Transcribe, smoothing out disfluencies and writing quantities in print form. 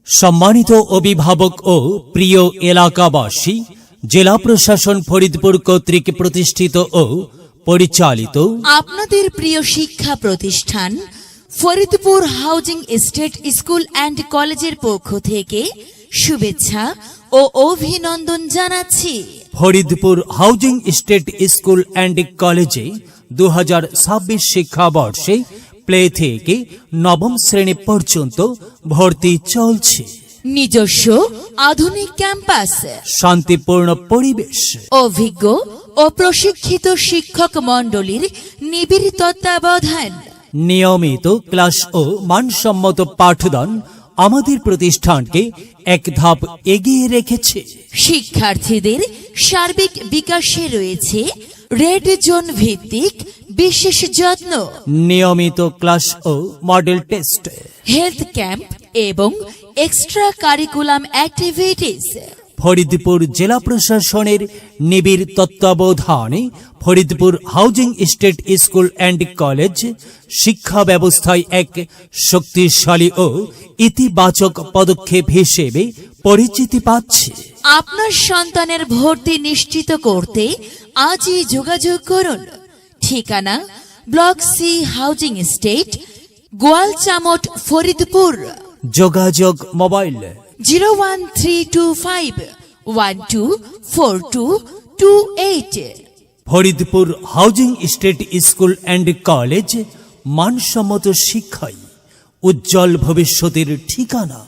সম্মানিত অভিভাবক ও প্রিয় এলাকাবাসী, জেলা প্রশাসন ফরিদপুর কর্তৃক প্রতিষ্ঠিত ও পরিচালিত আপনাদের প্রিয় শিক্ষা প্রতিষ্ঠান Faridpur housing estate school and কলেজের পক্ষ থেকে শুভেচ্ছা ও অভিনন্দন জানাচ্ছি। Faridpur housing estate school and কলেজে 2026 শিক্ষাবর্ষে প্লে থেকে নবম শ্রেণী পর্যন্ত ভর্তি চলছে। নিজস্ব আধুনিক ক্যাম্পাস, শান্তিপূর্ণ পরিবেশ, অভিজ্ঞ ও প্রশিক্ষিত শিক্ষক মণ্ডলীর নিবিড় তত্ত্বাবধান, নিয়মিত ক্লাস ও মানসম্মত পাঠদান আমাদের প্রতিষ্ঠানকে এক ধাপ এগিয়ে রেখেছে। শিক্ষার্থীদের সার্বিক বিকাশে রয়েছে রেড জোন ভিত্তিক বিশেষ যত্ন, নিয়মিত ক্লাস ও মডেল টেস্ট, হেলথ ক্যাম্প এবং এক্সট্রা কারিকুলাম অ্যাক্টিভিটিস। ফরিদপুর জেলা প্রশাসনের নিবিড় তত্ত্বাবধানে Faridpur housing estate school and college শিক্ষা ব্যবস্থায় এক শক্তিশালী ও ইতিবাচক পদক্ষেপ হিসেবে পরিচিতি পাচ্ছে। আপনার সন্তানের ভর্তি নিশ্চিত করতে আজই যোগাযোগ করুন। ঠিকানা block C housing estate, Goalchamat, Faridpur. যোগাযোগ mobile 01325124228। Faridpur housing estate school and college, মানসম্মত শিক্ষায় উজ্জ্বল ভবিষ্যতের ঠিকানা।